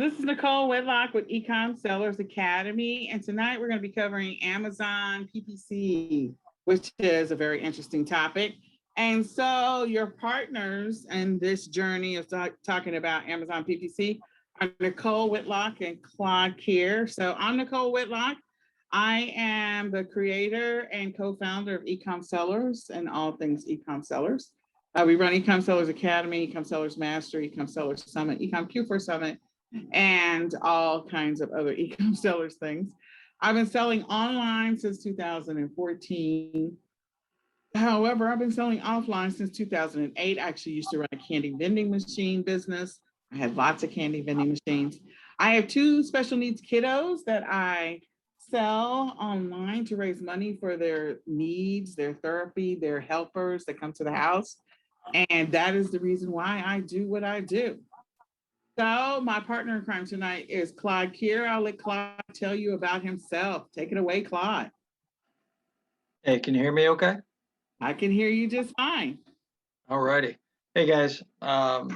this is Nicole Whitlock with eCom Sellers Academy, and tonight we're going to be covering Amazon PPC, which is a very interesting topic. And so your partners in this journey of talking about Amazon PPC are Nicole Whitlock and Claude Kier. So I'm Nicole Whitlock. I am the creator and co-founder of eCom Sellers and all things eCom Sellers. We run eCom Sellers Academy, eCom Sellers Master, eCom Sellers Summit, eCom Q4 Summit, and all kinds of other eCom Sellers things. I've been selling online since 2014. However, I've been selling offline since 2008. I actually used to run a candy vending machine business. I had lots of candy vending machines. I have two special needs kiddos that I sell online to raise money for their needs, their therapy, their helpers that come to the house. And that is the reason why I do what I do. So my partner in crime tonight is Claude Kier. I'll let Claude tell you about himself. Take it away, Claude. Hey, can you hear me okay? I can hear you just fine. All righty. Hey guys, my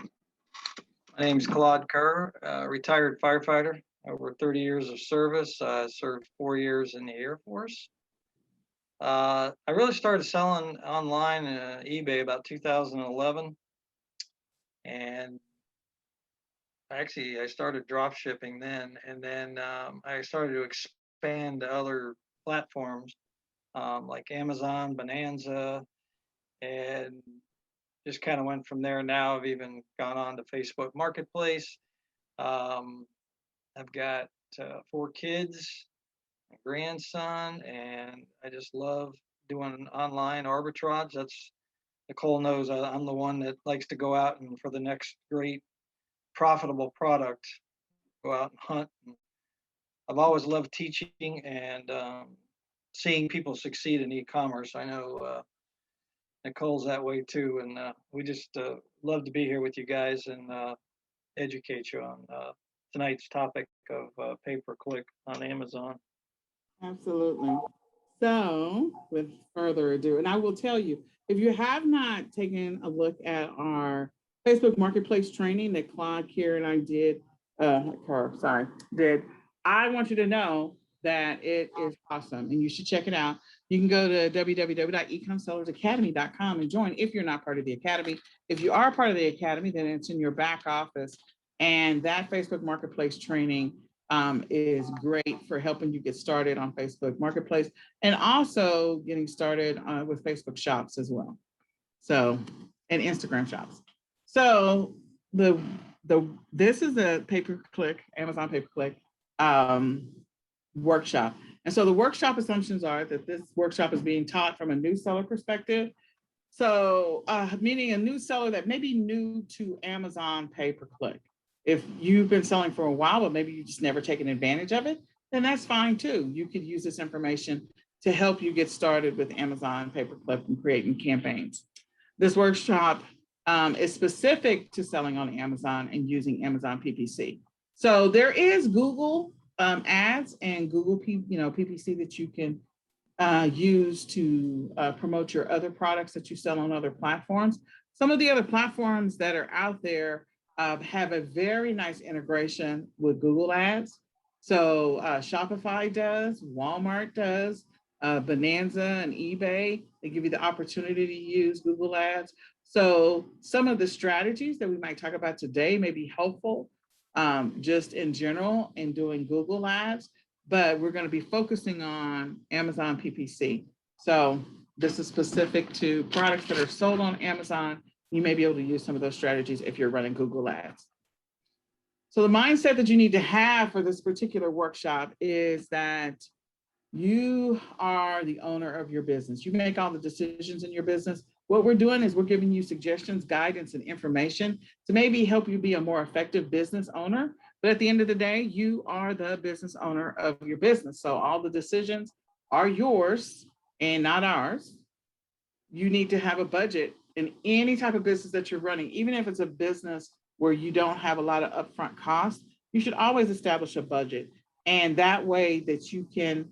name's Claude Kerr, retired firefighter, over 30 years of service. I served 4 years in the Air Force. I really started selling online eBay about 2011. And actually I started drop shipping then, and then I started to expand to other platforms like Amazon, Bonanza, and just kind of went from there. Now I've even gone on to Facebook Marketplace. I've got 4 kids, a grandson, and I just love doing online arbitrage. That's Nicole knows I'm the one that likes to go out and for the next great profitable product, go out and hunt. And I've always loved teaching and seeing people succeed in e-commerce. I know Nicole's that way too, and we just love to be here with you guys and educate you on tonight's topic of pay-per-click on Amazon. Absolutely. So with further ado, and I will tell you, if you have not taken a look at our Facebook Marketplace training that Claude Kier and I did, I want you to know that it is awesome and you should check it out. You can go to www.ecomsellersacademy.com and join if you're not part of the Academy. If you are part of the Academy, then it's in your back office. And that Facebook Marketplace training is great for helping you get started on Facebook Marketplace and also getting started with Facebook Shops as well. So, and Instagram Shops. So this is a pay-per-click, Amazon pay-per-click workshop. And so the workshop assumptions are that this workshop is being taught from a new seller perspective. So meaning a new seller that may be new to Amazon pay-per-click. If you've been selling for a while, but maybe you just never taken advantage of it, then that's fine too. You could use this information to help you get started with Amazon pay-per-click and creating campaigns. This workshop is specific to selling on Amazon and using Amazon PPC. So there is Google ads and Google PPC that you can use to promote your other products that you sell on other platforms. Some of the other platforms that are out there have a very nice integration with Google Ads. So Shopify does, Walmart does, Bonanza and eBay, they give you the opportunity to use Google Ads. So some of the strategies that we might talk about today may be helpful just in general in doing Google Ads, but we're going to be focusing on Amazon PPC. So this is specific to products that are sold on Amazon. You may be able to use some of those strategies if you're running Google Ads. So the mindset that you need to have for this particular workshop is that you are the owner of your business. You make all the decisions in your business. What we're doing is we're giving you suggestions, guidance, and information to maybe help you be a more effective business owner. But at the end of the day, you are the business owner of your business. So all the decisions are yours and not ours. You need to have a budget in any type of business that you're running, even if it's a business where you don't have a lot of upfront costs, you should always establish a budget. And that way that you can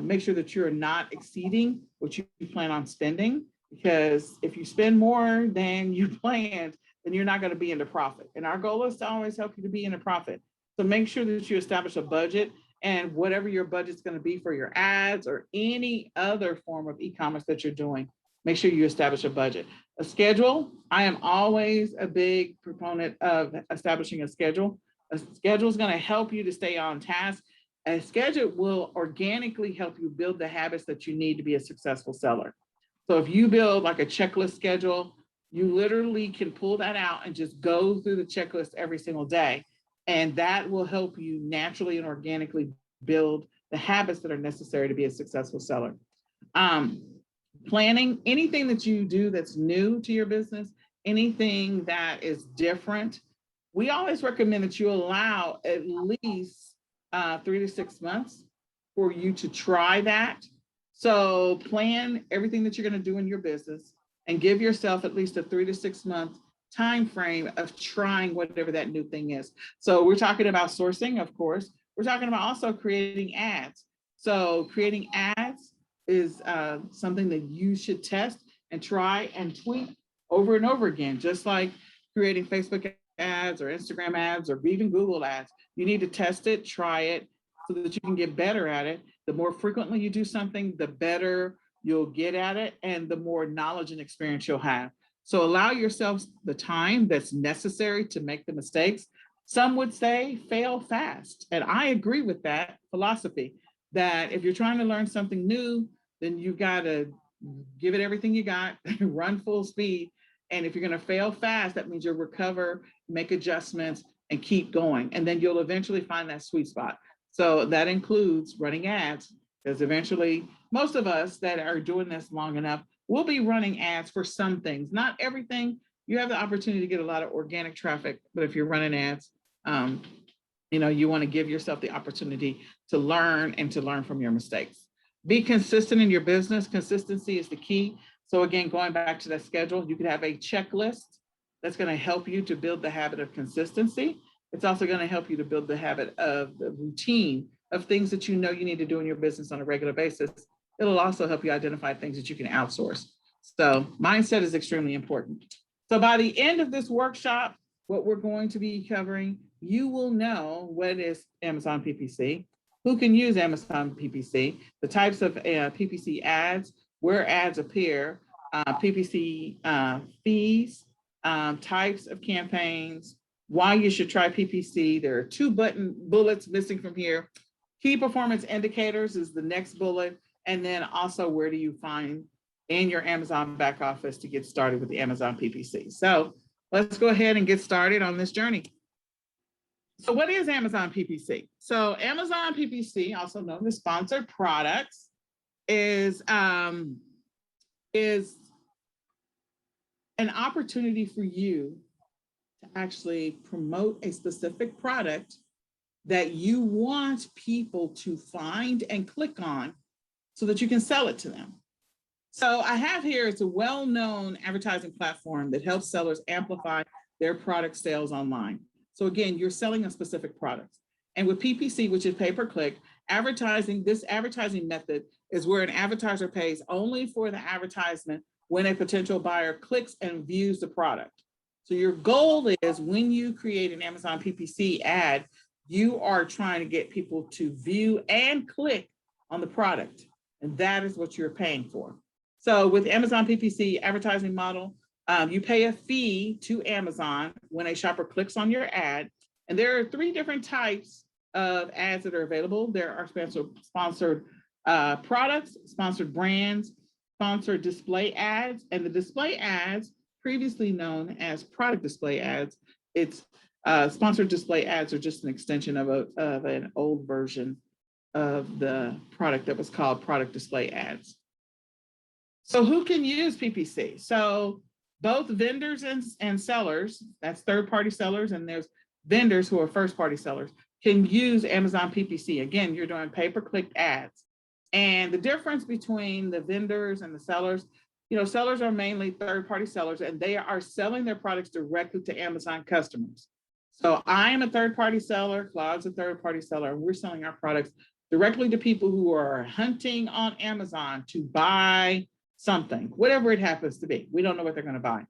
make sure that you're not exceeding what you plan on spending, because if you spend more than you planned, then you're not going to be into profit. And our goal is to always help you to be in a profit. So make sure that you establish a budget, and whatever your budget's going to be for your ads or any other form of e-commerce that you're doing, make sure you establish a budget. A schedule, I am always a big proponent of establishing a schedule. A schedule is going to help you to stay on task. A schedule will organically help you build the habits that you need to be a successful seller. So if you build like a checklist schedule, you literally can pull that out and just go through the checklist every single day. And that will help you naturally and organically build the habits that are necessary to be a successful seller. Planning, anything that you do that's new to your business, anything that is different, we always recommend that you allow at least 3 to 6 months for you to try that. So plan everything that you're going to do in your business and give yourself at least a 3 to 6 month time frame of trying whatever that new thing is. So we're talking about sourcing, of course. We're talking about also creating ads. So creating ads is something that you should test and try and tweak over and over again, just like creating Facebook ads or Instagram ads or even Google ads. You need to test it, try it, so that you can get better at it. The more frequently you do something, the better you'll get at it and the more knowledge and experience you'll have. So allow yourself the time that's necessary to make the mistakes. Some would say fail fast. And I agree with that philosophy, that if you're trying to learn something new, then you got to give it everything you got, run full speed. And if you're going to fail fast, that means you'll recover, make adjustments, and keep going. And then you'll eventually find that sweet spot. So that includes running ads, because eventually most of us that are doing this long enough will be running ads for some things, not everything. You have the opportunity to get a lot of organic traffic, but if you're running ads, you want to give yourself the opportunity to learn and to learn from your mistakes. Be consistent in your business. Consistency is the key. So again, going back to that schedule, you could have a checklist that's going to help you to build the habit of consistency. It's also going to help you to build the habit of the routine of things that you know you need to do in your business on a regular basis. It'll also help you identify things that you can outsource. So mindset is extremely important. So by the end of this workshop, what we're going to be covering, you will know what is Amazon PPC, who can use Amazon PPC, the types of PPC ads, where ads appear, PPC fees, types of campaigns, why you should try PPC. There are 2 bullets missing from here. Key performance indicators is the next bullet. And then also, where do you find in your Amazon back office to get started with the Amazon PPC? So let's go ahead and get started on this journey. So what is Amazon PPC? So Amazon PPC, also known as sponsored products, is an opportunity for you to actually promote a specific product that you want people to find and click on so that you can sell it to them. So I have here, it's a well-known advertising platform that helps sellers amplify their product sales online. So again, you're selling a specific product. And with PPC, which is pay-per-click, this advertising method is where an advertiser pays only for the advertisement when a potential buyer clicks and views the product. So your goal is, when you create an Amazon PPC ad, you are trying to get people to view and click on the product. And that is what you're paying for. So with Amazon PPC advertising model, you pay a fee to Amazon when a shopper clicks on your ad. And there are 3 different types of ads that are available. There are sponsored products, sponsored brands, sponsored display ads, and the display ads, previously known as product display ads. It's sponsored display ads are just an extension of an old version of the product that was called product display ads. So who can use PPC? So both vendors and sellers, that's third-party sellers, and there's vendors who are first-party sellers, can use Amazon PPC. Again, you're doing pay-per-click ads. And the difference between the vendors and the sellers, sellers are mainly third-party sellers, and they are selling their products directly to Amazon customers. So I am a third-party seller, Claude's a third-party seller, and we're selling our products directly to people who are hunting on Amazon to buy something, whatever it happens to be. We don't know what they're going to buy.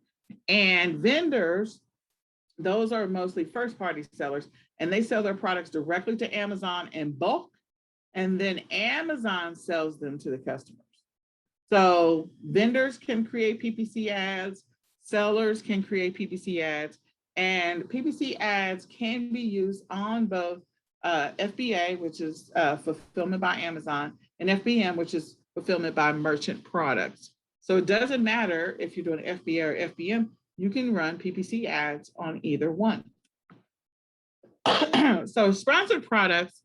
And vendors those are mostly first-party sellers, and they sell their products directly to Amazon in bulk, and then Amazon sells them to the customers. So vendors can create PPC ads, sellers can create PPC ads, and PPC ads can be used on both FBA, which is fulfillment by Amazon, and FBM, which is fulfillment by merchant products. So it doesn't matter if you're doing FBA or FBM, you can run PPC ads on either one. So sponsored products,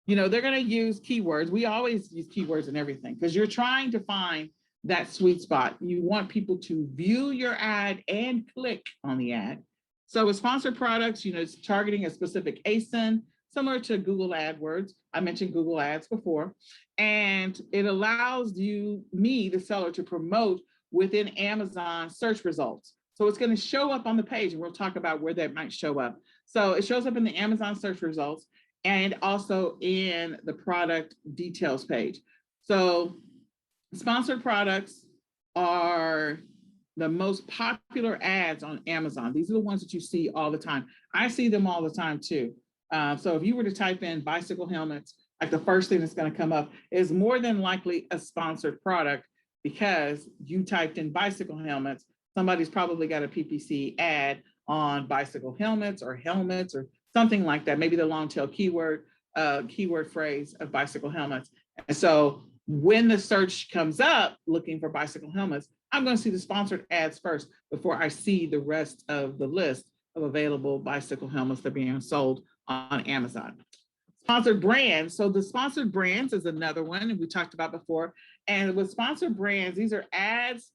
you know, they're going to use keywords. We always use keywords in everything because you're trying to find that sweet spot. You want people to view your ad and click on the ad. So with sponsored products, you know, it's targeting a specific ASIN, similar to Google AdWords. I mentioned Google Ads before, and it allows me, the seller, to promote within Amazon search results. So it's going to show up on the page, and we'll talk about where that might show up. So it shows up in the Amazon search results and also in the product details page. So sponsored products are the most popular ads on Amazon. These are the ones that you see all the time. I see them all the time too. So if you were to type in bicycle helmets, like the first thing that's going to come up is more than likely a sponsored product because you typed in bicycle helmets. Somebody's probably got a PPC ad on bicycle helmets or something like that. Maybe the long tail keyword phrase of bicycle helmets. And so when the search comes up looking for bicycle helmets, I'm going to see the sponsored ads first before I see the rest of the list of available bicycle helmets that are being sold on Amazon. Sponsored brands. So the sponsored brands is another one and we talked about before. And with sponsored brands, these are ads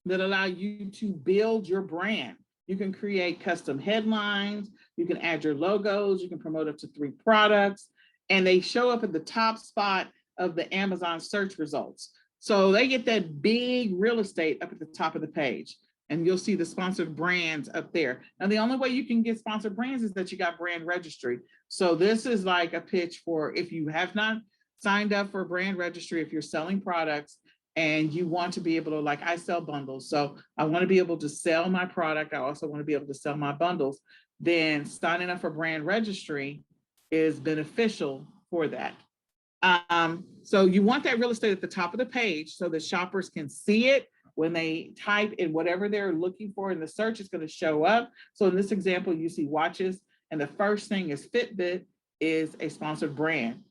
that allow you to build your brand. You can create custom headlines, you can add your logos, you can promote up to 3 products, and they show up at the top spot of the Amazon search results. So they get that big real estate up at the top of the page, and you'll see the sponsored brands up there. Now, the only way you can get sponsored brands is that you got brand registry. So this is like a pitch for if you have not signed up for a brand registry, if you're selling products, and you want to be able to, like I sell bundles, so I want to be able to sell my product. I also want to be able to sell my bundles. Then signing up for brand registry is beneficial for that. So you want that real estate at the top of the page so that shoppers can see it when they type in whatever they're looking for in the search. It's going to show up. So in this example, you see watches, and the first thing is Fitbit is a sponsored brand.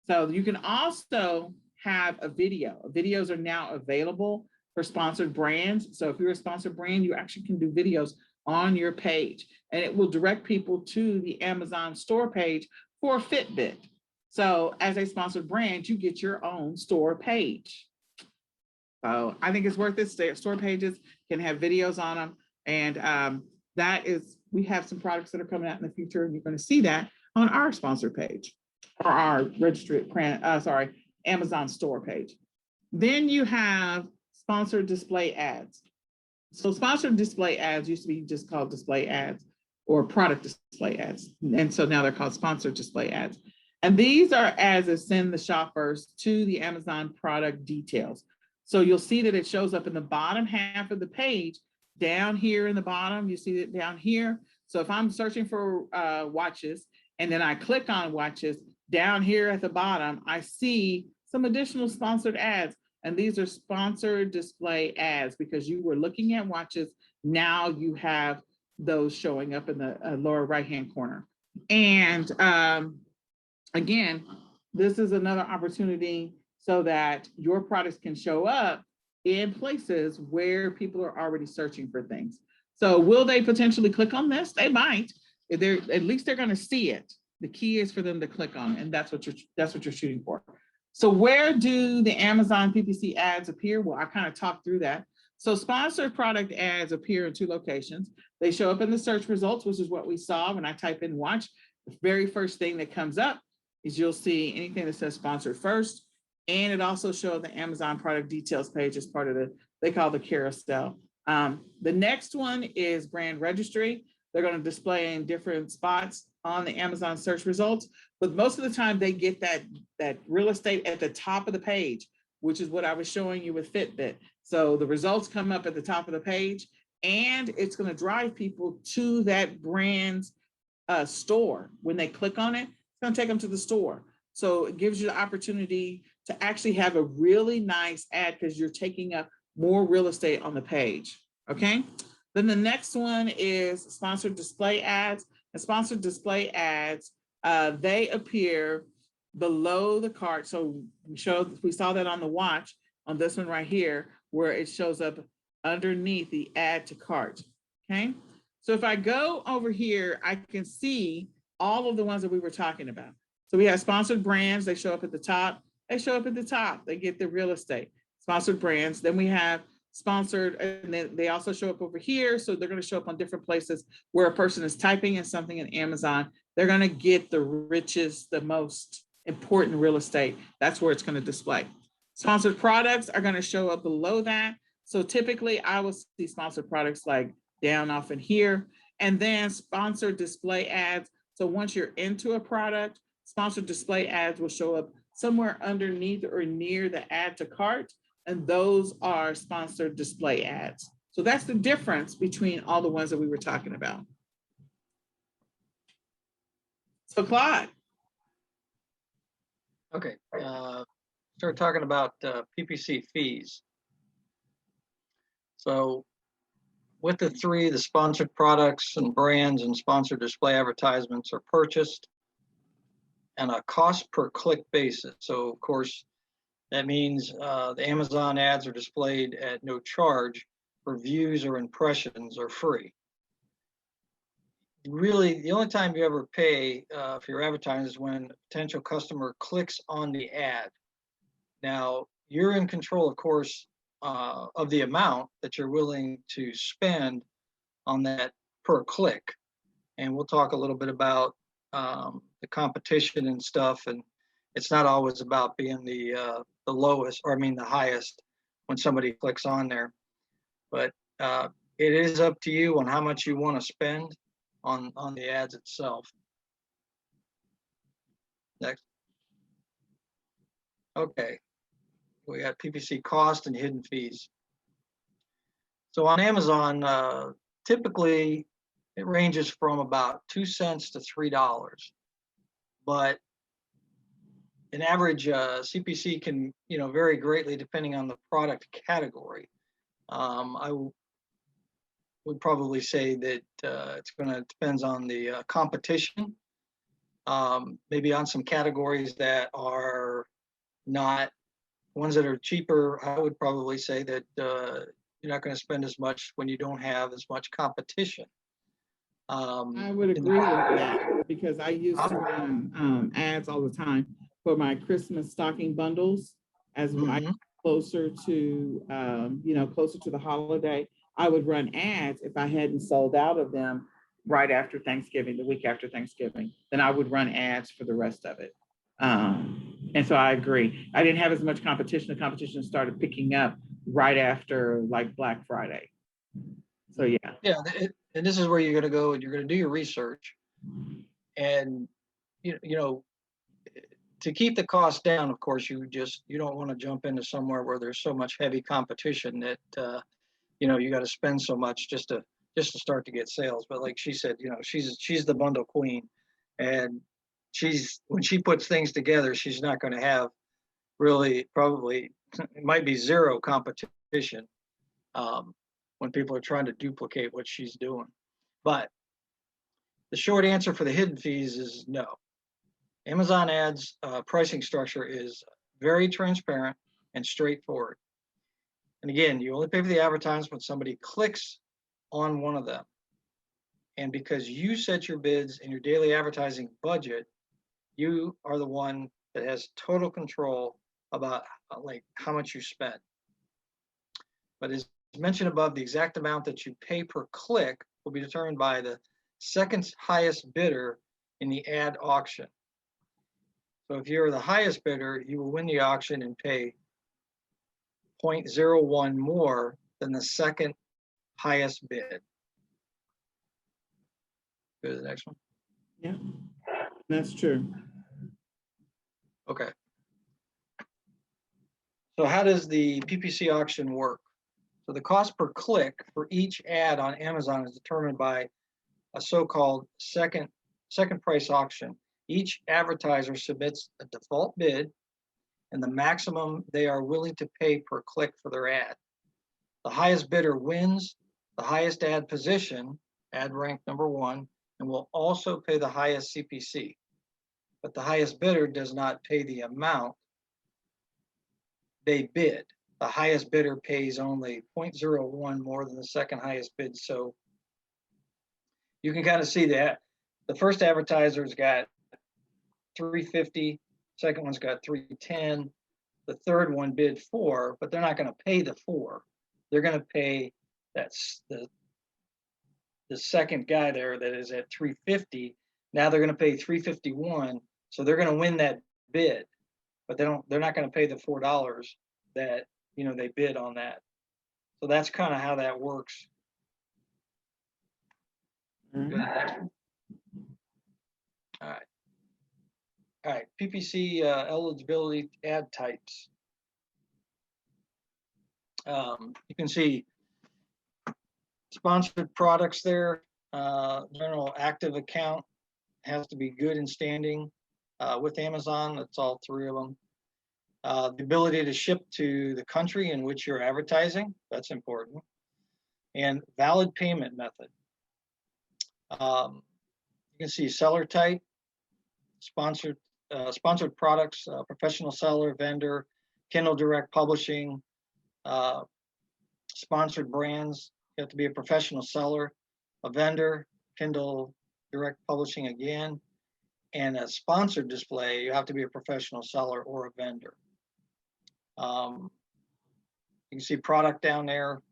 So you can also have a video. Videos are now available for sponsored brands. So if you're a sponsored brand, you actually can do videos on your page, and it will direct people to the Amazon store page for Fitbit. So as a sponsored brand, you get your own store page. So I think it's worth it. Store pages can have videos on them. And we have some products that are coming out in the future, and you're going to see that on our sponsor page or our Amazon store page. Then you have sponsored display ads. So sponsored display ads used to be just called display ads or product display ads. And so now they're called sponsored display ads. And these are ads that send the shoppers to the Amazon product details. So you'll see that it shows up in the bottom half of the page, down here in the bottom, you see it down here. So if I'm searching for watches and then I click on watches, down here at the bottom, I see some additional sponsored ads. And these are sponsored display ads because you were looking at watches. Now you have those showing up in the lower right-hand corner. And again, this is another opportunity so that your products can show up in places where people are already searching for things. So will they potentially click on this? They might. At least they're going to see it. The key is for them to click on it, and that's what you're shooting for. So where do the Amazon PPC ads appear? Well, I kind of talked through that. So sponsored product ads appear in 2 locations. They show up in the search results, which is what we saw when I type in watch. The very first thing that comes up is you'll see anything that says sponsored first. And it also shows the Amazon product details page as part of they call the carousel. The next one is brand registry. They're going to display in different spots on the Amazon search results, but most of the time they get that real estate at the top of the page, which is what I was showing you with Fitbit. So the results come up at the top of the page, and it's going to drive people to that brand's store. When they click on it, it's going to take them to the store. So it gives you the opportunity to actually have a really nice ad because you're taking up more real estate on the page. Okay. Then the next one is sponsored display ads. And sponsored display ads, they appear below the cart. So we saw that on the watch on this one right here, where it shows up underneath the add to cart. Okay. So if I go over here, I can see all of the ones that we were talking about. So we have sponsored brands. They show up at the top. They show up at the top. They get the real estate. Sponsored brands. Then we have sponsored, and then they also show up over here. So they're going to show up on different places where a person is typing in something in Amazon. They're going to get the richest, the most important real estate. That's where it's going to display. Sponsored products are going to show up below that. So typically I will see sponsored products like down off in here, and then sponsored display ads. So once you're into a product, sponsored display ads will show up somewhere underneath or near the add to cart, and those are sponsored display ads. So that's the difference between all the ones that we were talking about. So Claude. Okay, start talking about PPC fees. So with the three, the sponsored products and brands and sponsored display advertisements are purchased on a cost per click basis. So of course, that means the Amazon ads are displayed at no charge for views or impressions are free. Really, the only time you ever pay for your advertising is when a potential customer clicks on the ad. Now, you're in control, of course, of the amount that you're willing to spend on that per click. And we'll talk a little bit about the competition and stuff. And it's not always about being the lowest, or I mean the highest when somebody clicks on there. But it is up to you on how much you want to spend on the ads itself. Next. Okay. We got PPC cost and hidden fees. So on Amazon, typically it ranges from about 2 cents to $3, but an average CPC can, vary greatly depending on the product category. I would probably say that it's going to depends on the competition. Maybe on some categories that are not ones that are cheaper, I would probably say that you're not going to spend as much when you don't have as much competition. I would agree with that because I used to run ads all the time for my Christmas stocking bundles as I closer to closer to the holiday. I would run ads if I hadn't sold out of them right after Thanksgiving, the week after Thanksgiving. Then I would run ads for the rest of it. And so I agree. I didn't have as much competition. The competition started picking up right after like Black Friday. So yeah. Yeah, and this is where you're going to go and you're going to do your research, and to keep the cost down. Of course, you don't want to jump into somewhere where there's so much heavy competition that you got to spend so much just to start to get sales. But like she said, she's the bundle queen, and when she puts things together, she's not going to have really probably it might be zero competition when people are trying to duplicate what she's doing. But the short answer for the hidden fees is no. Amazon ads pricing structure is very transparent and straightforward. And again, you only pay for the advertisements when somebody clicks on one of them. And because you set your bids and your daily advertising budget, you are the one that has total control about like how much you spend. But as mentioned above, the exact amount that you pay per click will be determined by the second highest bidder in the ad auction. So if you're the highest bidder, you will win the auction and pay 0.01 more than the second highest bid. Go to the next one. Yeah, that's true. Okay. So how does the PPC auction work? So the cost per click for each ad on Amazon is determined by a so-called second price auction. Each advertiser submits a default bid and the maximum they are willing to pay per click for their ad. The highest bidder wins the highest ad position, ad rank number 1, and will also pay the highest CPC. But the highest bidder does not pay the amount they bid. The highest bidder pays only 0.01 more than the second highest bid. So you can kind of see that the first advertiser's got 350, second one's got 310, the third one bid 4, but they're not going to pay the 4. They're going to pay that's the second guy there that is at 350. Now they're going to pay 351, so they're going to win that bid, but they're not going to pay the $4 that they bid on that. So that's kind of how that works. Mhm. All right, PPC eligibility ad types. You can see sponsored products there. General active account has to be good in standing with Amazon. That's all 3 of them. The ability to ship to the country in which you're advertising, that's important. And valid payment method. You can see seller type, sponsored products, professional seller, vendor, Kindle Direct Publishing, sponsored brands. You have to be a professional seller, a vendor, Kindle Direct Publishing again, and a sponsored display. You have to be a professional seller or a vendor. You can see product down there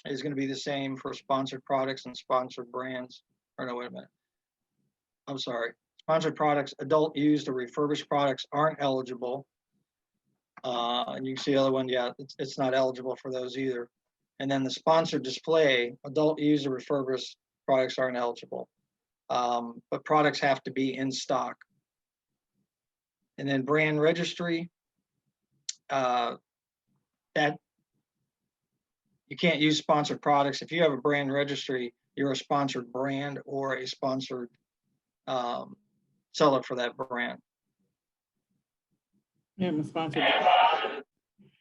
is going to be the same for sponsored products and sponsored brands. Or no, wait a minute. I'm sorry. Sponsored products, adult used or refurbished products aren't eligible. And you can see the other one, yeah, it's not eligible for those either. And then the sponsored display, adult used or refurbished products aren't eligible. But products have to be in stock. And then brand registry, that you can't use sponsored products. If you have a brand registry, you're a sponsored brand or a sponsored seller for that brand. Yeah, I'm a sponsor.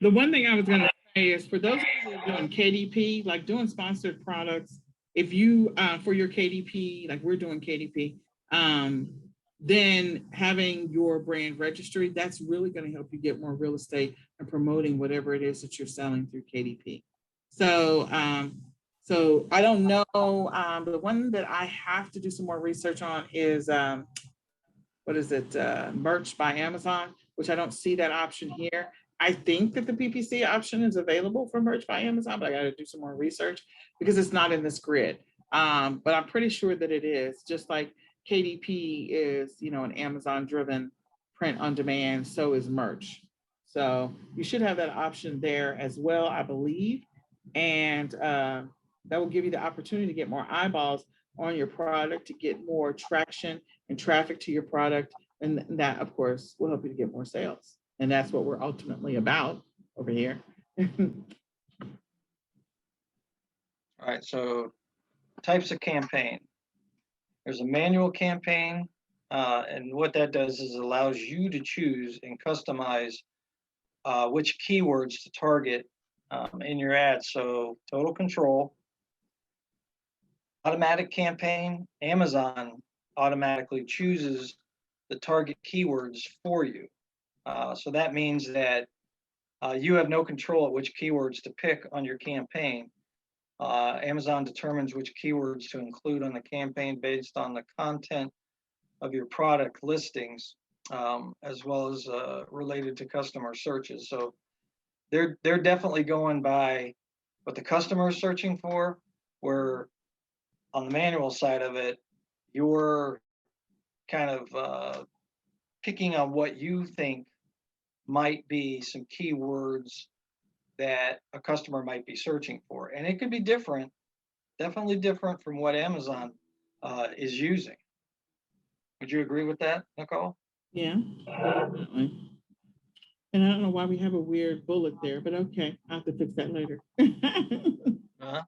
The one thing I was going to say is for those who are doing KDP, like doing sponsored products, if you, for your KDP, like we're doing KDP, then having your brand registry, that's really going to help you get more real estate and promoting whatever it is that you're selling through KDP. So, so I don't know. The one that I have to do some more research on is, what is it? Merch by Amazon, which I don't see that option here. I think that the PPC option is available for Merch by Amazon, but I got to do some more research because it's not in this grid. But I'm pretty sure that it is, just like KDP is, an Amazon-driven print on demand, so is Merch. So you should have that option there as well, I believe. And that will give you the opportunity to get more eyeballs on your product, to get more traction and traffic to your product. And that, of course, will help you to get more sales. And that's what we're ultimately about over here. All right, so types of campaign. There's a manual campaign, and what that does is it allows you to choose and customize which keywords to target in your ad. So total control. Automatic campaign, Amazon automatically chooses the target keywords for you. So that means that you have no control of which keywords to pick on your campaign. Amazon determines which keywords to include on the campaign based on the content of your product listings, as well as related to customer searches. So they're definitely going by what the customer is searching for, where on the manual side of it, you're kind of picking on what you think might be some keywords that a customer might be searching for. And it could be different, definitely different from what Amazon is using. Would you agree with that, Nicole? Yeah, definitely. And I don't know why we have a weird bullet there, but okay, I'll have to fix that later. Uh-huh.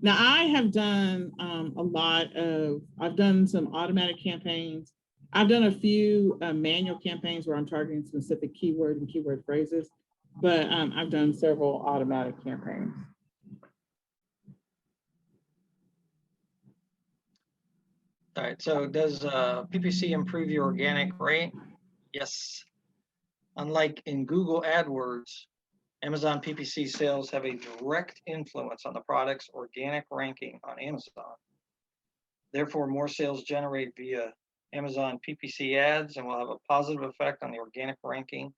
Now I have done I've done some automatic campaigns. I've done a few manual campaigns where I'm targeting specific keyword and keyword phrases, but I've done several automatic campaigns. All right, so does PPC improve your organic rate? Yes. Unlike in Google AdWords, Amazon PPC sales have a direct influence on the product's organic ranking on Amazon. Therefore, more sales generate via Amazon PPC ads and will have a positive effect on the organic ranking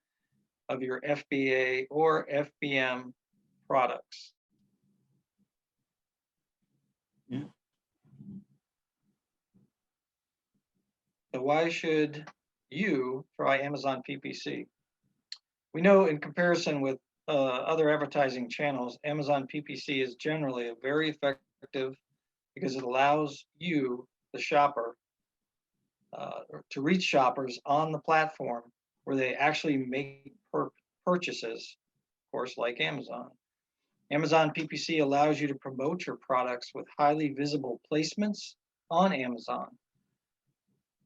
of your FBA or FBM products. Yeah. So why should you try Amazon PPC? We know in comparison with other advertising channels, Amazon PPC is generally very effective because it allows you, the shopper, to reach shoppers on the platform where they actually make purchases, of course, like Amazon. Amazon PPC allows you to promote your products with highly visible placements on Amazon,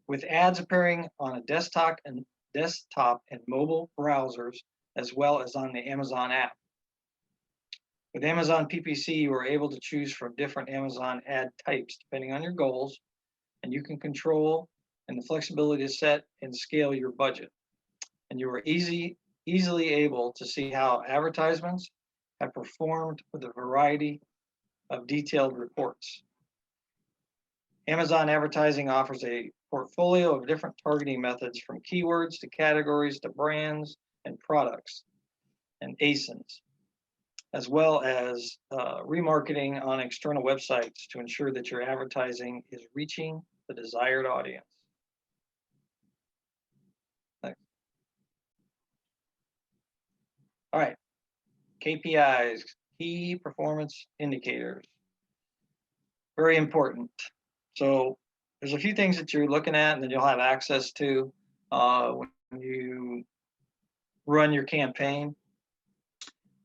with ads appearing on a desktop and mobile browsers, as well as on the Amazon app. With Amazon PPC, you are able to choose from different Amazon ad types depending on your goals, and you can control and the flexibility to set and scale your budget. And you are easily able to see how advertisements have performed with a variety of detailed reports. Amazon advertising offers a portfolio of different targeting methods, from keywords to categories to brands and products and ASINs, as well as remarketing on external websites to ensure that your advertising is reaching the desired audience. Thanks. All right, KPIs, key performance indicators. Very important. So there's a few things that you're looking at and that you'll have access to when you run your campaign.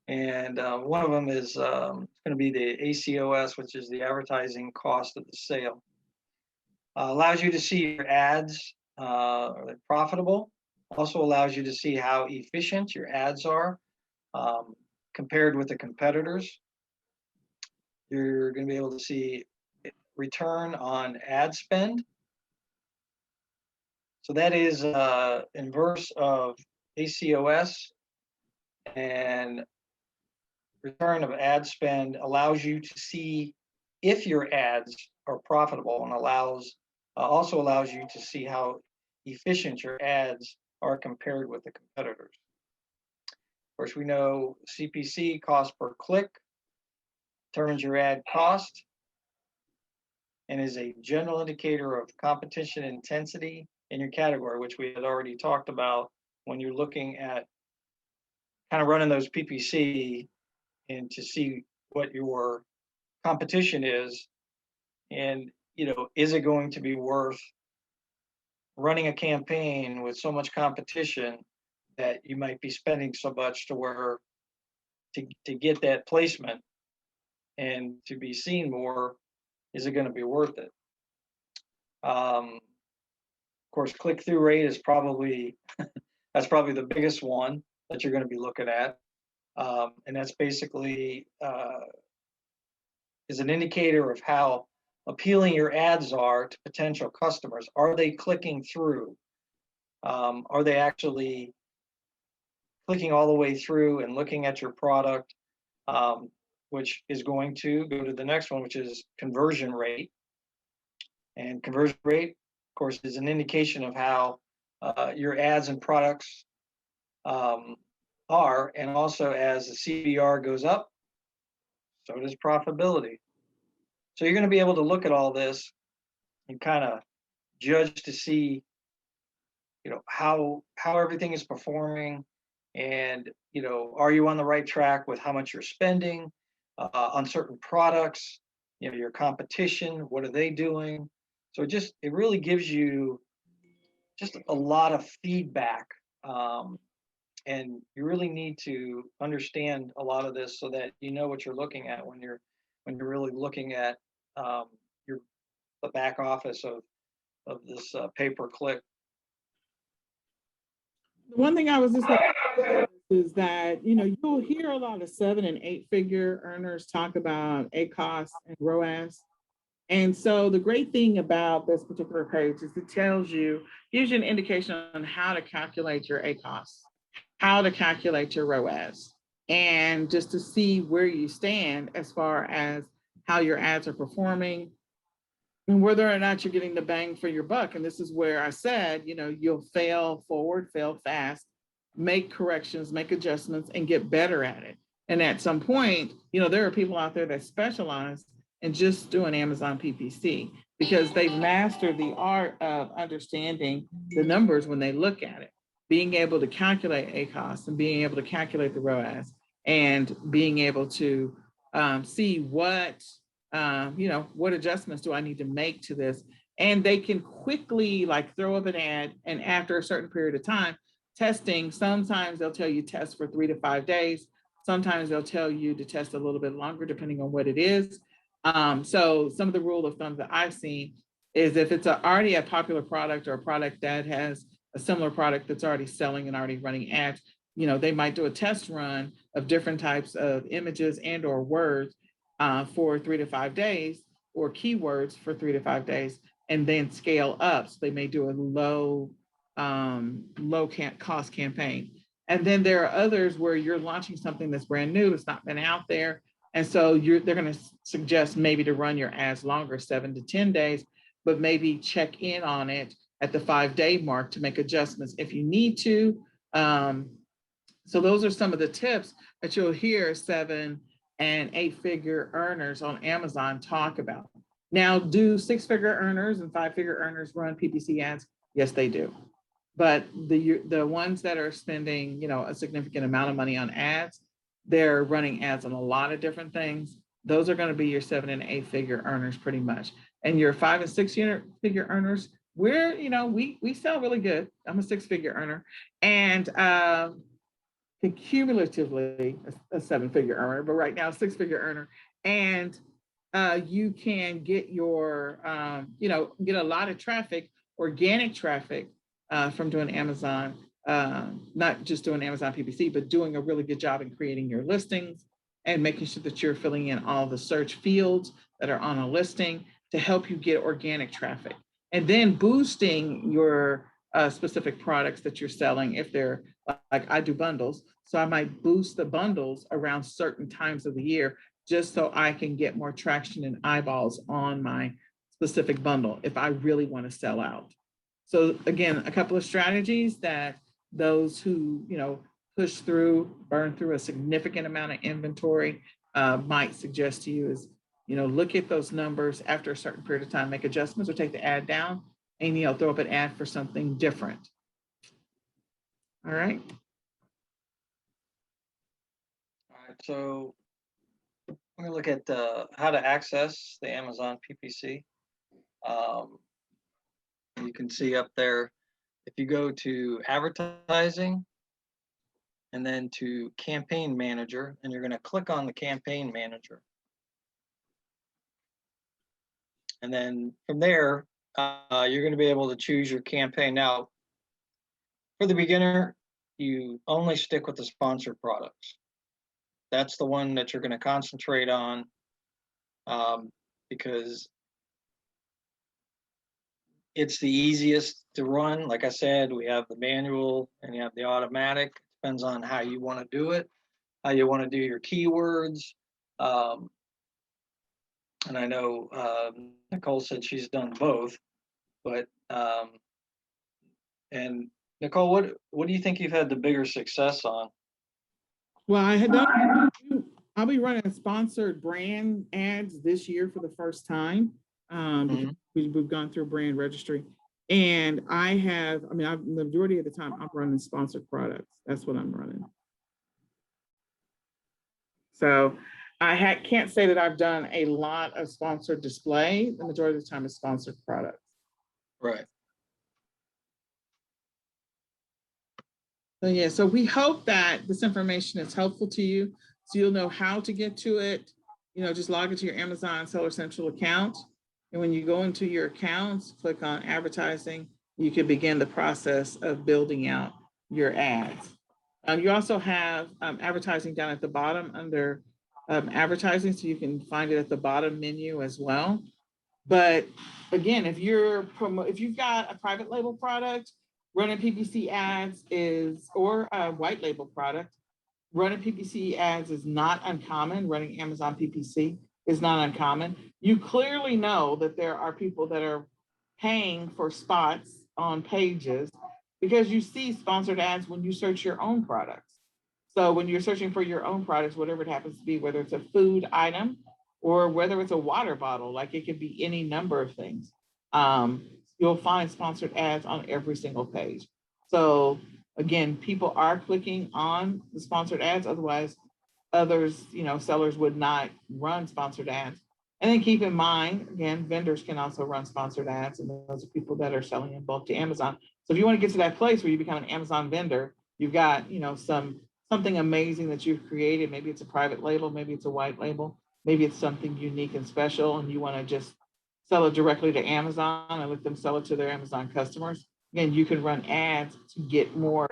And one of them is going to be the ACOS, which is the advertising cost of the sale. Allows you to see your ads, are they profitable? Also allows you to see how efficient your ads are compared with the competitors. You're going to be able to see return on ad spend. So that is inverse of ACOS, and return of ad spend allows you to see if your ads are profitable, and also allows you to see how efficient your ads are compared with the competitors. Of course, we know CPC, cost per click, determines your ad cost and is a general indicator of competition intensity in your category, which we had already talked about when you're looking at kind of running those PPC and to see what your competition is, and is it going to be worth running a campaign with so much competition that you might be spending so much to where to get that placement and to be seen more, is it going to be worth it? Of course, click-through rate is probably that's probably the biggest one that you're going to be looking at, and that's basically is an indicator of how appealing your ads are to potential customers. Are they clicking through? Are they actually clicking all the way through and looking at your product, which is going to go to the next one, which is conversion rate. And conversion rate, of course, is an indication of how your ads and products are. And also, as the CBR goes up, so does profitability. So you're going to be able to look at all this and kind of judge to see, how everything is performing, and are you on the right track with how much you're spending on certain products? Your competition, what are they doing? So it really gives you just a lot of feedback And you really need to understand a lot of this so that you know what you're looking at when you're really looking at um, your the back office of this pay per click. The one thing I was just going to is that, you know, you'll hear a lot of 7 and 8 figure earners talk about ACOS and ROAS. And so the great thing about this particular page is it gives you an indication on how to calculate your ACOS, how to calculate your ROAS, and just to see where you stand as far as how your ads are performing and whether or not you're getting the bang for your buck. And this is where I said, you know, you'll fail forward, fail fast, make corrections, make adjustments, and get better at it. And at some point, you know, there are people out there that specialize in just doing Amazon PPC because they've mastered the art of understanding the numbers when they look at it, being able to calculate ACOS and being able to calculate the ROAS and being able to see what what adjustments do I need to make to this? And they can quickly like throw up an ad, and after a certain period of time, testing, sometimes they'll tell you test for 3 to 5 days. Sometimes they'll tell you to test a little bit longer, depending on what it is. So some of the rule of thumb that I've seen is if it's already a popular product or a product that has a similar product that's already selling and already running ads, you know, they might do a test run of different types of images and or words for 3 to 5 days, or keywords for 3 to 5 days, and then scale up. So they may do a low cost campaign. And then there are others where you're launching something that's brand new, it's not been out there. And so they're going to suggest maybe to run your ads longer, 7 to 10 days, but maybe check in on it at the 5 day mark to make adjustments if you need to. So those are some of the tips that you'll hear 7 and 8 figure earners on Amazon talk about. Now, do 6 figure earners and 5 figure earners run PPC ads? Yes, they do. But the ones that are spending, you know, a significant amount of money on ads, they're running ads on a lot of different things. Those are going to be your 7 and 8 figure earners pretty much. And your 5 and 6 figure earners, we sell really good. I'm a 6 figure earner. And cumulatively a 7 figure earner, but right now 6 figure earner. And you can get get a lot of traffic, organic traffic from doing Amazon, not just doing Amazon PPC, but doing a really good job in creating your listings and making sure that you're filling in all the search fields that are on a listing to help you get organic traffic. And then boosting your specific products that you're selling. If they're like I do bundles, so I might boost the bundles around certain times of the year just so I can get more traction and eyeballs on my specific bundle if I really want to sell out. So again, a couple of strategies that those who, push through, burn through a significant amount of inventory might suggest to you is, look at those numbers after a certain period of time, make adjustments or take the ad down and, throw up an ad for something different. All right. All right, so we're going to look at how to access the Amazon PPC. You can see up there, if you go to advertising and then to campaign manager, and you're going to click on the campaign manager. And then from there, you're going to be able to choose your campaign. Now, for the beginner, you only stick with the sponsored products. That's the one that you're going to concentrate on because it's the easiest to run. Like I said, we have the manual and you have the automatic. Depends on how you want to do it, how you want to do your keywords. And I know Nicole said she's done both, but and Nicole, what do you think you've had the bigger success on? Well, I'll be running sponsored brand ads this year for the first time. We've gone through brand registry, and the majority of the time I'm running sponsored products. That's what I'm running. So I can't say that I've done a lot of sponsored display. The majority of the time is sponsored products. Right. So yeah, so we hope that this information is helpful to you. So you'll know how to get to it. Just log into your Amazon Seller Central account. And when you go into your accounts, click on advertising, you can begin the process of building out your ads. You also have advertising down at the bottom under advertising, so you can find it at the bottom menu as well. But again, if you've got a private label product, running PPC ads or a white label product, running PPC ads is not uncommon. Running Amazon PPC is not uncommon. You clearly know that there are people that are paying for spots on pages because you see sponsored ads when you search your own products. So when you're searching for your own products, whatever it happens to be, whether it's a food item or whether it's a water bottle, like it could be any number of things, you'll find sponsored ads on every single page. So again, people are clicking on the sponsored ads. Otherwise, others, sellers would not run sponsored ads. And then keep in mind, again, vendors can also run sponsored ads, and those are people that are selling in bulk to Amazon. So if you want to get to that place where you become an Amazon vendor, you've got, something amazing that you've created. Maybe it's a private label, maybe it's a white label, maybe it's something unique and special, and you want to just sell it directly to Amazon and let them sell it to their Amazon customers. Again, you can run ads to get more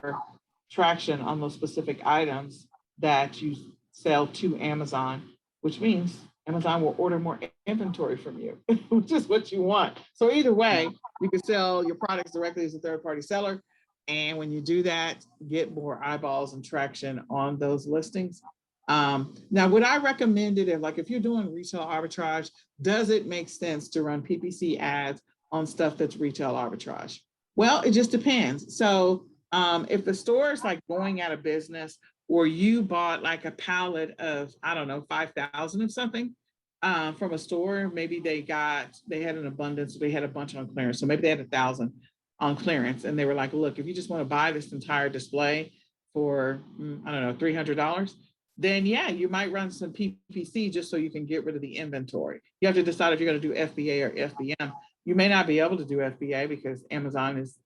traction on those specific items that you sell to Amazon, which means Amazon will order more inventory from you, which is what you want. So either way, you can sell your products directly as a third-party seller. And when you do that, get more eyeballs and traction on those listings. Now, would I recommend it if you're doing retail arbitrage, does it make sense to run PPC ads on stuff that's retail arbitrage? Well, it just depends. So if the store is going out of business, or you bought a pallet of, I don't know, 5,000 of something from a store, maybe they had an abundance, they had a bunch on clearance. So maybe they had 1,000 on clearance, and they were like, look, if you just want to buy this entire display for, I don't know, $300, then yeah, you might run some PPC just so you can get rid of the inventory. You have to decide if you're going to do FBA or FBM. You may not be able to do FBA because Amazon is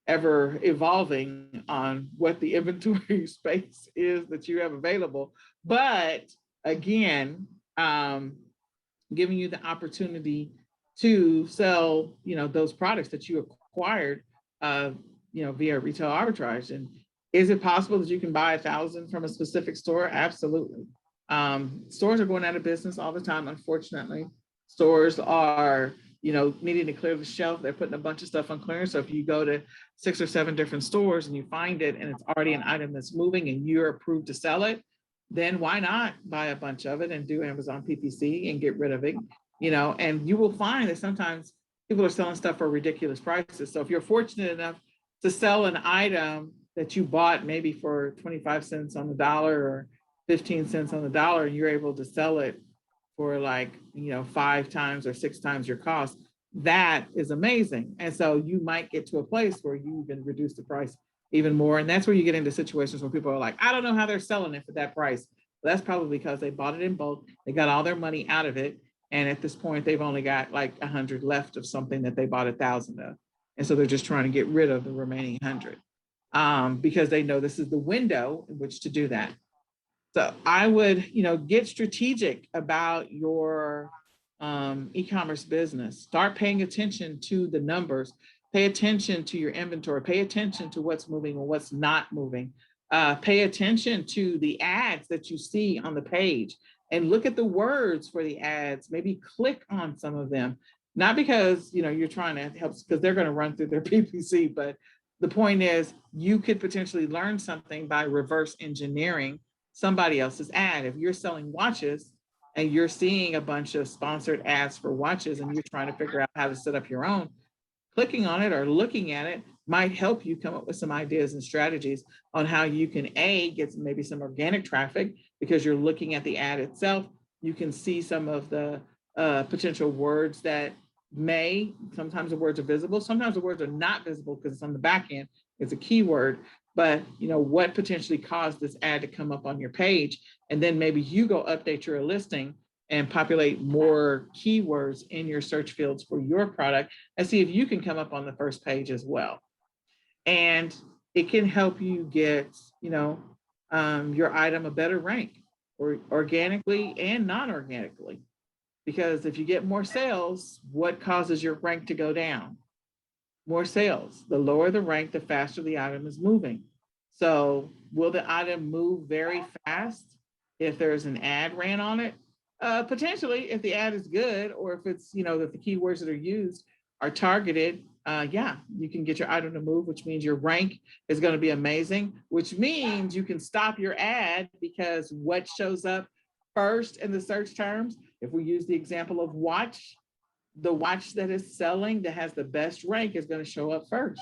ever evolving on what the inventory space is that you have available. But again, giving you the opportunity to sell, those products that you acquired, via retail arbitrage. And is it possible that you can buy 1,000 from a specific store? Absolutely. Stores are going out of business all the time, unfortunately. Stores are, needing to clear the shelf. They're putting a bunch of stuff on clearance. So if you go to 6 or 7 different stores and you find it and it's already an item that's moving and you're approved to sell it, then why not buy a bunch of it and do Amazon PPC and get rid of it? And you will find that sometimes people are selling stuff for ridiculous prices. So if you're fortunate enough to sell an item that you bought maybe for 25 cents on the dollar or 15 cents on the dollar, and you're able to sell it for 5 times or 6 times your cost, that is amazing. And so you might get to a place where you even reduce the price even more. And that's where you get into situations where people are like, I don't know how they're selling it for that price. Well, that's probably because they bought it in bulk. They got all their money out of it. And at this point, they've only got 100 left of something that they bought 1,000 of. And so they're just trying to get rid of the remaining 100 because they know this is the window in which to do that. So I would, get strategic about your e-commerce business. Start paying attention to the numbers. Pay attention to your inventory. Pay attention to what's moving or what's not moving. Pay attention to the ads that you see on the page and look at the words for the ads. Maybe click on some of them, not because you're trying to help, because they're going to run through their PPC, but the point is you could potentially learn something by reverse engineering somebody else's ad. If you're selling watches and you're seeing a bunch of sponsored ads for watches and you're trying to figure out how to set up your own, clicking on it or looking at it might help you come up with some ideas and strategies on how you can get maybe some organic traffic because you're looking at the ad itself. You can see some of the potential words that sometimes the words are visible, sometimes the words are not visible because it's on the back end, it's a keyword, but what potentially caused this ad to come up on your page, and then maybe you go update your listing and populate more keywords in your search fields for your product and see if you can come up on the first page as well. And it can help you get, your item a better rank, or organically and non-organically. Because if you get more sales, what causes your rank to go down? More sales. The lower the rank, the faster the item is moving. So will the item move very fast if there's an ad ran on it? Potentially, if the ad is good, or if it's, that the keywords that are used are targeted, yeah, you can get your item to move, which means your rank is going to be amazing, which means you can stop your ad, because what shows up first in the search terms, if we use the example of watch, the watch that is selling that has the best rank is going to show up first.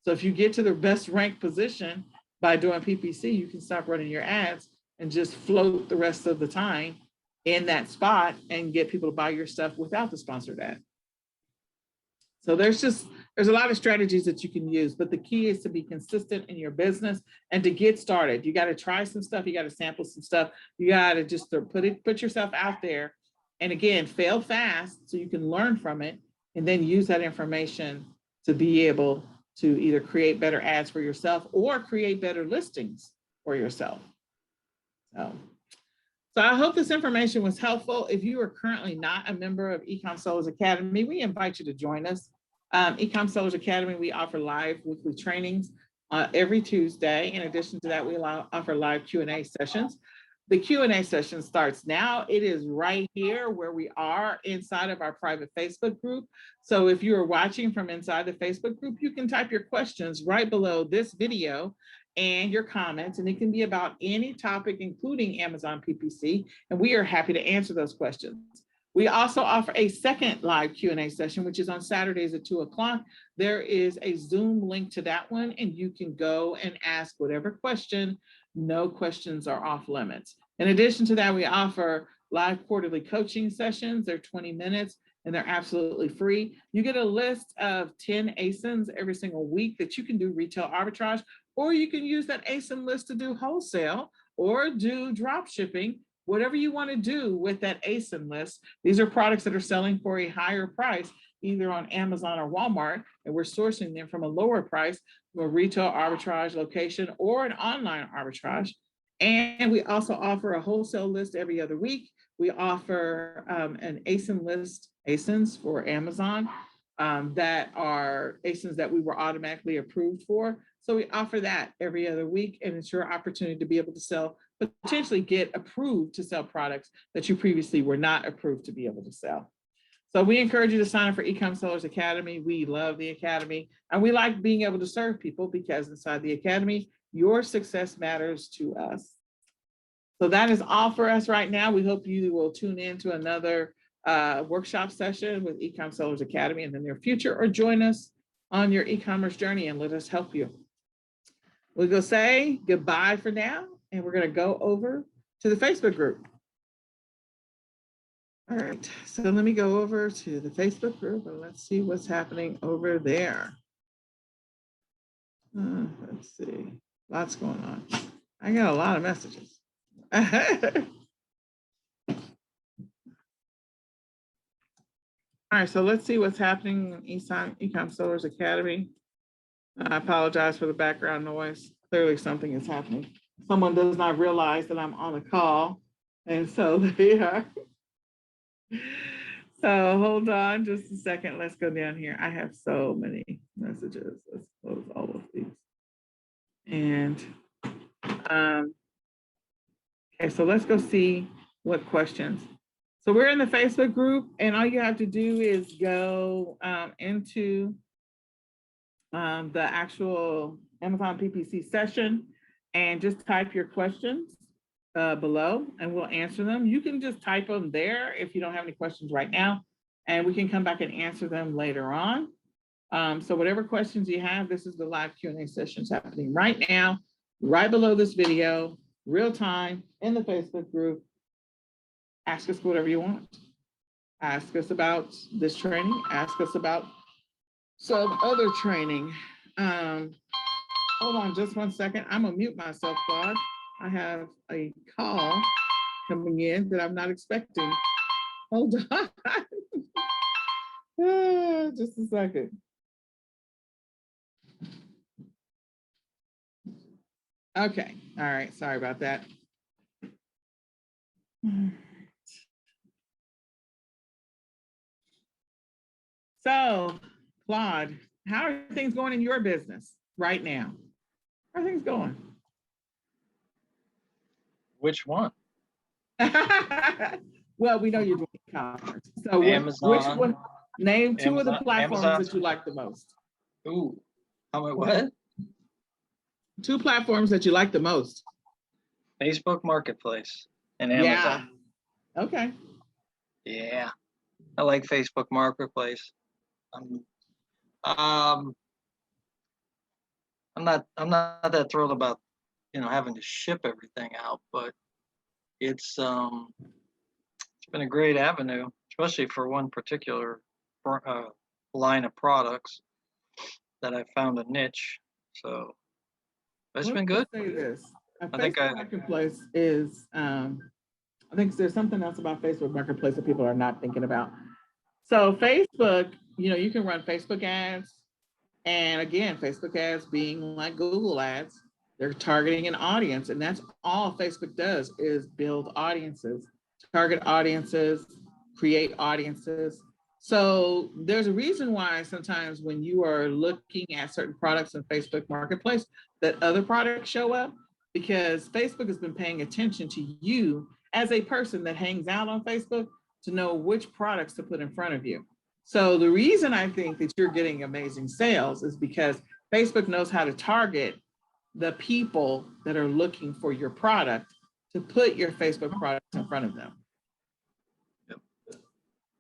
So if you get to the best rank position by doing PPC, you can stop running your ads and just float the rest of the time in that spot and get people to buy your stuff without the sponsored ad. So there's a lot of strategies that you can use, but the key is to be consistent in your business and to get started. You got to try some stuff. You got to sample some stuff. You got to just put yourself out there. And again, fail fast so you can learn from it, and then use that information to be able to either create better ads for yourself or create better listings for yourself. So I hope this information was helpful. If you are currently not a member of eCom Sellers Academy, we invite you to join us. eCom Sellers Academy, we offer live weekly trainings every Tuesday. In addition to that, we offer live Q&A sessions. The Q&A session starts now. It is right here where we are inside of our private Facebook group. So if you are watching from inside the Facebook group, you can type your questions right below this video and your comments, and it can be about any topic, including Amazon PPC, and we are happy to answer those questions. We also offer a second live Q&A session, which is on Saturdays at 2 o'clock. There is a Zoom link to that one, and you can go and ask whatever question. No questions are off limits. In addition to that, we offer live quarterly coaching sessions. They're 20 minutes and they're absolutely free. You get a list of 10 ASINs every single week that you can do retail arbitrage, or you can use that ASIN list to do wholesale or do drop shipping, whatever you want to do with that ASIN list. These are products that are selling for a higher price, either on Amazon or Walmart, and we're sourcing them from a lower price from a retail arbitrage location or an online arbitrage. And we also offer a wholesale list every other week. We offer an ASIN list, ASINs for Amazon, that are ASINs that we were automatically approved for. So we offer that every other week, and it's your opportunity to be able to sell, potentially get approved to sell products that you previously were not approved to be able to sell. So we encourage you to sign up for eCom Sellers Academy. We love the Academy, and we like being able to serve people, because inside the Academy, your success matters to us. So that is all for us right now. We hope you will tune in to another workshop session with eCom Sellers Academy in the near future, or join us on your e-commerce journey and let us help you. We'll go say goodbye for now, and we're going to go over to the Facebook group. All right, so let me go over to the Facebook group and let's see what's happening over there. Let's see, lots going on. I got a lot of messages. All right, so let's see what's happening in eCom Sellers Academy. I apologize for the background noise. Clearly something is happening. Someone does not realize that I'm on a call, and so they are. So hold on just a second. Let's go down here. I have so many messages. Let's close all of these. And okay, so let's go see what questions. So we're in the Facebook group, and all you have to do is go into the actual Amazon PPC session and just type your questions below, and we'll answer them. You can just type them there if you don't have any questions right now, and we can come back and answer them later on. So whatever questions you have, this is the live Q&A sessions happening right now, right below this video, real time in the Facebook group. Ask us whatever you want. Ask us about this training. Ask us about some other training. Hold on just one second. I'm gonna mute myself, Claude. I have a call coming in that I'm not expecting. Hold on. Just a second. Okay, all right, sorry about that. So, Claude, how are things going in your business right now? How are things going? Which one? Well, we know you're doing e-commerce. So which Amazon. one? Name two of the Amazon. platforms Amazon's. that you like the most. Ooh. How about what? Two platforms that you like the most. Facebook Marketplace and Yeah. Amazon. Okay. Yeah. I like Facebook Marketplace. Um, um, I'm not that thrilled about, having to ship everything out, but it's been a great avenue, especially for one particular uh, line of products that I found a niche. So it's Let been me good. say this. A I think Facebook Marketplace is, I think there's something else about Facebook Marketplace that people are not thinking about. So Facebook, you can run Facebook ads. And again, Facebook ads being like Google ads, they're targeting an audience. And that's all Facebook does is build audiences, target audiences, create audiences. So there's a reason why sometimes when you are looking at certain products in Facebook Marketplace, that other products show up because Facebook has been paying attention to you as a person that hangs out on Facebook to know which products to put in front of you. So the reason I think that you're getting amazing sales is because Facebook knows how to target the people that are looking for your product to put your Facebook products in front of them. Yep.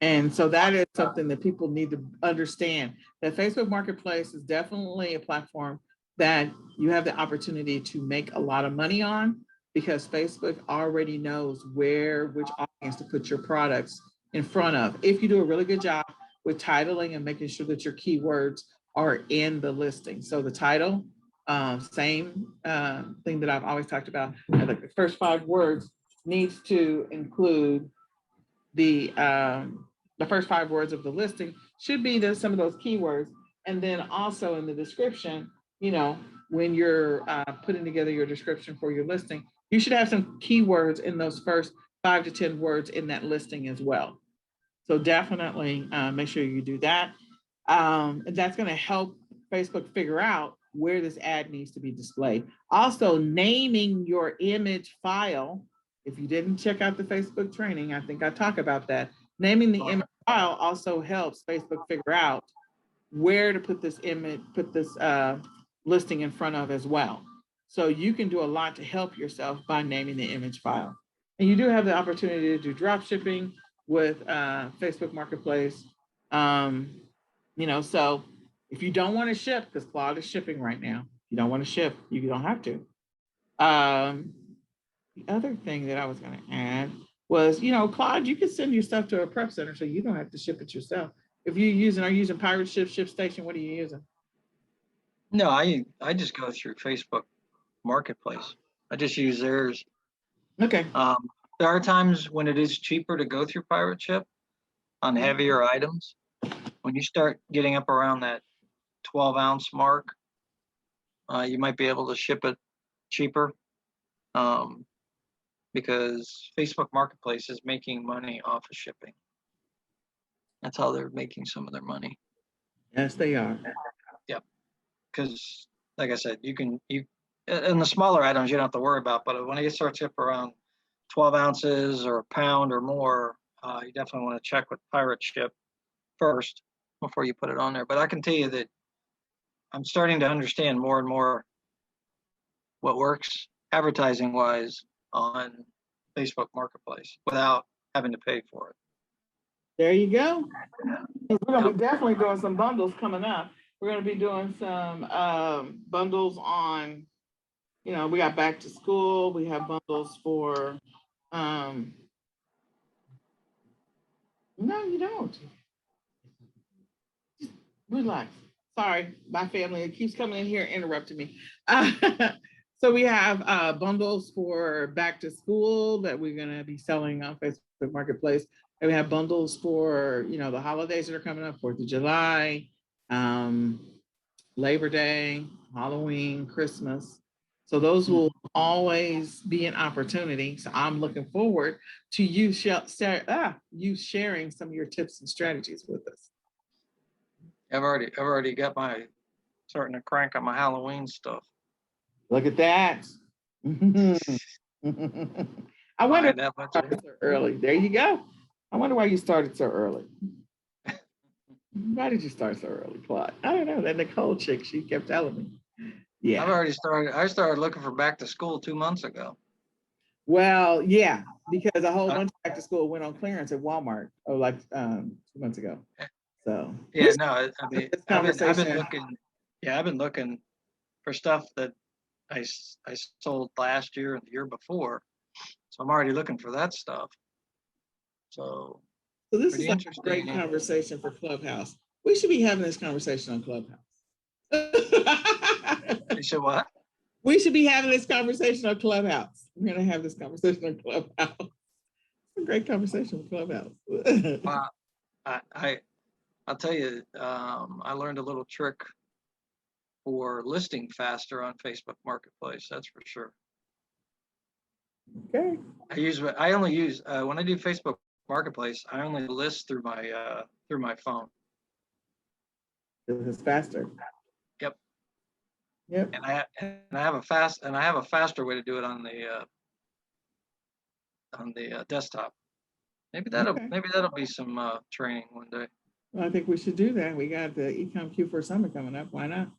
And so that is something that people need to understand, that Facebook Marketplace is definitely a platform that you have the opportunity to make a lot of money on because Facebook already knows which audience to put your products in front of. If you do a really good job with titling and making sure that your keywords are in the listing. So the title, same thing that I've always talked about, like the first 5 words needs to include the first 5 words of the listing should be some of those keywords. And then also in the description, when you're putting together your description for your listing, you should have some keywords in those first 5 to 10 words in that listing as well. So definitely make sure you do that. And that's going to help Facebook figure out where this ad needs to be displayed. Also, naming your image file. If you didn't check out the Facebook training, I think I talk about that. Naming the image file also helps Facebook figure out where to put this image, put this listing in front of as well. So you can do a lot to help yourself by naming the image file. And you do have the opportunity to do drop shipping with Facebook Marketplace. So if you don't want to ship, because Claude is shipping right now, if you don't want to ship, you don't have to. The other thing that I was going to add was, Claude, you can send your stuff to a prep center so you don't have to ship it yourself. If you're using Pirate Ship, ShipStation, what are you using? No, I just go through Facebook Marketplace. I just use theirs. Okay. There are times when it is cheaper to go through Pirate Ship on heavier items. When you start getting up around that 12-ounce mark, you might be able to ship it cheaper because Facebook Marketplace is making money off of shipping. That's how they're making some of their money. Yes, they are. Yep. Because, like I said, you and the smaller items you don't have to worry about, but when it starts up around 12 ounces or a pound or more, you definitely want to check with Pirate Ship first before you put it on there. But I can tell you that I'm starting to understand more and more what works advertising wise on Facebook Marketplace without having to pay for it. There you go. We're going to be definitely doing some bundles coming up. We're going to be doing some bundles on, we got back to school. We have bundles for, no, you don't. Relax. Sorry, my family, it keeps coming in here interrupting me. So we have bundles for back to school that we're going to be selling on Facebook Marketplace. And we have bundles for, the holidays that are coming up, 4th of July, Labor Day, Halloween, Christmas. So those will always be an opportunity. So I'm looking forward to you sharing some of your tips and strategies with us. I've already got my starting to crank on my Halloween stuff. Look at that. I wonder why you started so early. There you go. I wonder why you started so early. Why did you start so early, Claude? I don't know. That Nicole chick, she kept telling me. Yeah. I started looking for back to school 2 months ago. Well, yeah, because a whole bunch of back to school went on clearance at Walmart, 2 months ago. So yeah, no, I mean, I've been looking for stuff that I sold last year and the year before. So I'm already looking for that stuff. So this is like a great conversation for Clubhouse. We should be having this conversation on Clubhouse. You said what? We should be having this conversation on Clubhouse. We're going to have this conversation on Clubhouse. It's a great conversation with Clubhouse. I'll tell you, I learned a little trick for listing faster on Facebook Marketplace. That's for sure. Okay. I only use when I do Facebook Marketplace, I only list through my phone. It's faster. Yep. Yep. And I have a faster way to do it on the desktop. Maybe that'll be some training one day. Well, I think we should do that. We got the eCom Q4 summer coming up. Why not?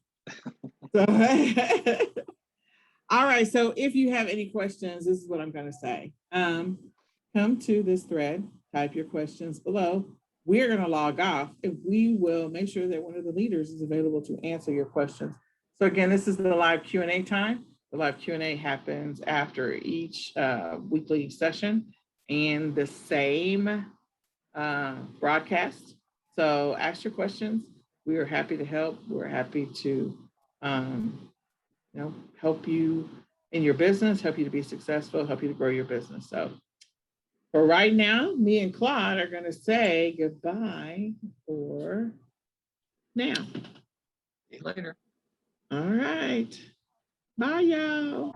So, all right. So if you have any questions, this is what I'm going to say. Come to this thread, type your questions below. We're going to log off and we will make sure that one of the leaders is available to answer your questions. So again, this is the live Q&A time. The live Q&A happens after each weekly session and the same broadcast. So ask your questions. We are happy to help. We're happy to help you in your business, help you to be successful, help you to grow your business. So for right now, me and Claude are going to say goodbye for now. See you later. All right. Bye, y'all.